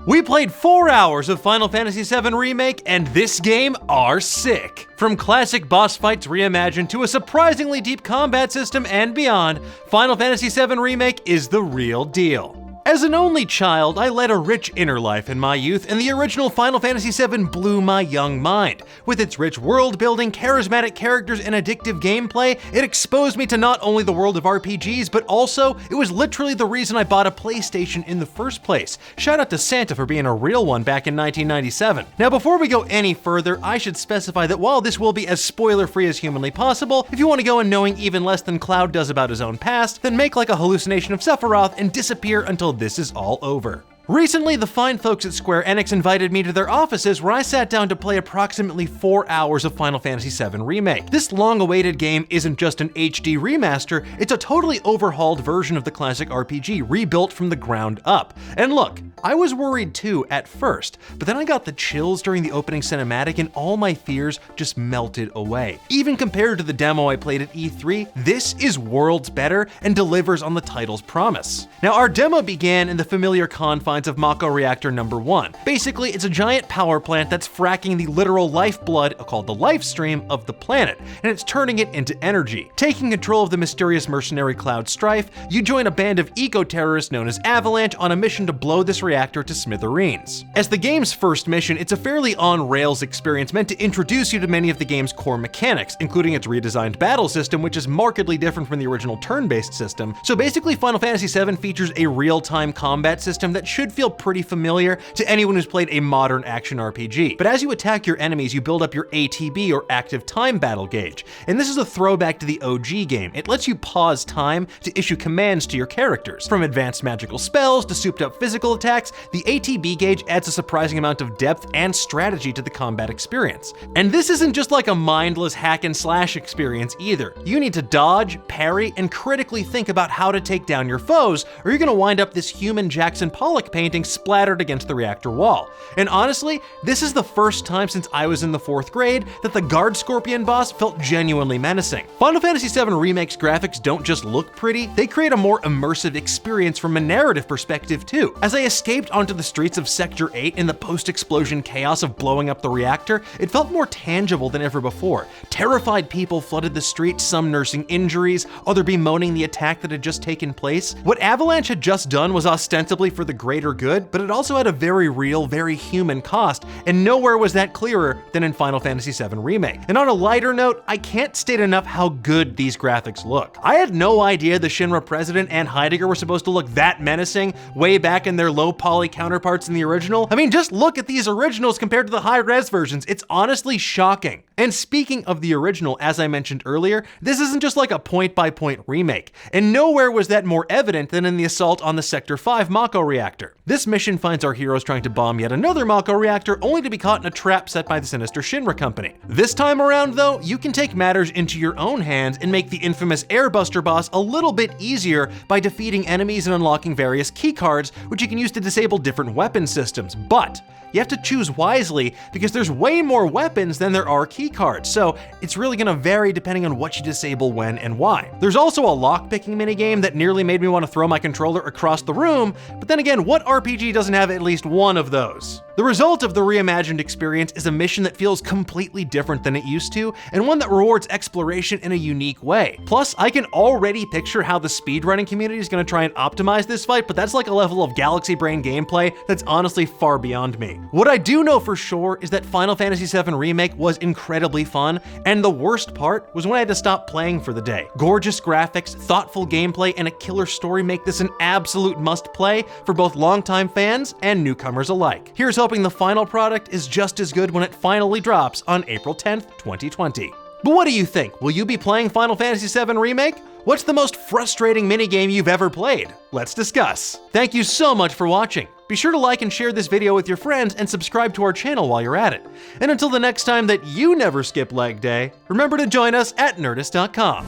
We played 4 hours of Final Fantasy VII Remake, and this game are sick. From classic boss fights reimagined to a surprisingly deep combat system and beyond, Final Fantasy VII Remake is the real deal. As an only child, I led a rich inner life in my youth, and the original Final Fantasy VII blew my young mind. With its rich world building, charismatic characters, and addictive gameplay, it exposed me to not only the world of RPGs, but also, it was literally the reason I bought a PlayStation in the first place. Shout out to Santa for being a real one back in 1997. Now before we go any further, I should specify that while this will be as spoiler-free as humanly possible, if you want to go in knowing even less than Cloud does about his own past, then make like a hallucination of Sephiroth and disappear until this is all over. Recently, the fine folks at Square Enix invited me to their offices where I sat down to play approximately 4 hours of Final Fantasy VII Remake. This long-awaited game isn't just an HD remaster, it's a totally overhauled version of the classic RPG, rebuilt from the ground up. And look, I was worried too at first, but then I got the chills during the opening cinematic and all my fears just melted away. Even compared to the demo I played at E3, this is worlds better and delivers on the title's promise. Now, our demo began in the familiar confines of Mako Reactor number 1. Basically, it's a giant power plant that's fracking the literal lifeblood, called the life stream, of the planet, and it's turning it into energy. Taking control of the mysterious mercenary Cloud Strife, you join a band of eco-terrorists known as Avalanche on a mission to blow this reactor to smithereens. As the game's first mission, it's a fairly on-rails experience meant to introduce you to many of the game's core mechanics, including its redesigned battle system, which is markedly different from the original turn-based system. So basically, Final Fantasy VII features a real-time combat system that should feel pretty familiar to anyone who's played a modern action RPG. But as you attack your enemies, you build up your ATB, or active time battle gauge. And this is a throwback to the OG game. It lets you pause time to issue commands to your characters. From advanced magical spells to souped up physical attacks, the ATB gauge adds a surprising amount of depth and strategy to the combat experience. And this isn't just like a mindless hack and slash experience either. You need to dodge, parry, and critically think about how to take down your foes, or you're gonna wind up this human Jackson Pollock painting splattered against the reactor wall. And honestly, this is the first time since I was in the 4th grade that the Guard Scorpion boss felt genuinely menacing. Final Fantasy VII Remake's graphics don't just look pretty, they create a more immersive experience from a narrative perspective too. As I escaped onto the streets of Sector 8 in the post-explosion chaos of blowing up the reactor, it felt more tangible than ever before. Terrified people flooded the streets, some nursing injuries, others bemoaning the attack that had just taken place. What Avalanche had just done was ostensibly for the greater good, but it also had a very real, very human cost, and nowhere was that clearer than in Final Fantasy VII Remake. And on a lighter note, I can't state enough how good these graphics look. I had no idea the Shinra president and Heidegger were supposed to look that menacing way back in their low poly counterparts in the original. I mean, just look at these originals compared to the high-res versions. It's honestly shocking. And speaking of the original, as I mentioned earlier, this isn't just like a point-by-point remake, and nowhere was that more evident than in the assault on the Sector 5 Mako reactor. This mission finds our heroes trying to bomb yet another Mako reactor, only to be caught in a trap set by the sinister Shinra company. This time around though, you can take matters into your own hands and make the infamous Airbuster boss a little bit easier by defeating enemies and unlocking various keycards, which you can use to disable different weapon systems. But you have to choose wisely because there's way more weapons than there are keycards, so it's really gonna vary depending on what you disable when and why. There's also a lockpicking minigame that nearly made me want to throw my controller across the room, but then again, what RPG doesn't have at least one of those? The result of the reimagined experience is a mission that feels completely different than it used to, and one that rewards exploration in a unique way. Plus, I can already picture how the speedrunning community is gonna try and optimize this fight, but that's like a level of galaxy brain gameplay that's honestly far beyond me. What I do know for sure is that Final Fantasy VII Remake was incredibly fun, and the worst part was when I had to stop playing for the day. Gorgeous graphics, thoughtful gameplay, and a killer story make this an absolute must-play for both longtime fans and newcomers alike. Here's hoping the final product is just as good when it finally drops on April 10th, 2020. But what do you think? Will you be playing Final Fantasy VII Remake? What's the most frustrating minigame you've ever played? Let's discuss. Thank you so much for watching. Be sure to like and share this video with your friends and subscribe to our channel while you're at it. And until the next time that you never skip leg day, remember to join us at Nerdist.com.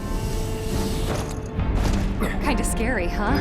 Kinda scary, huh?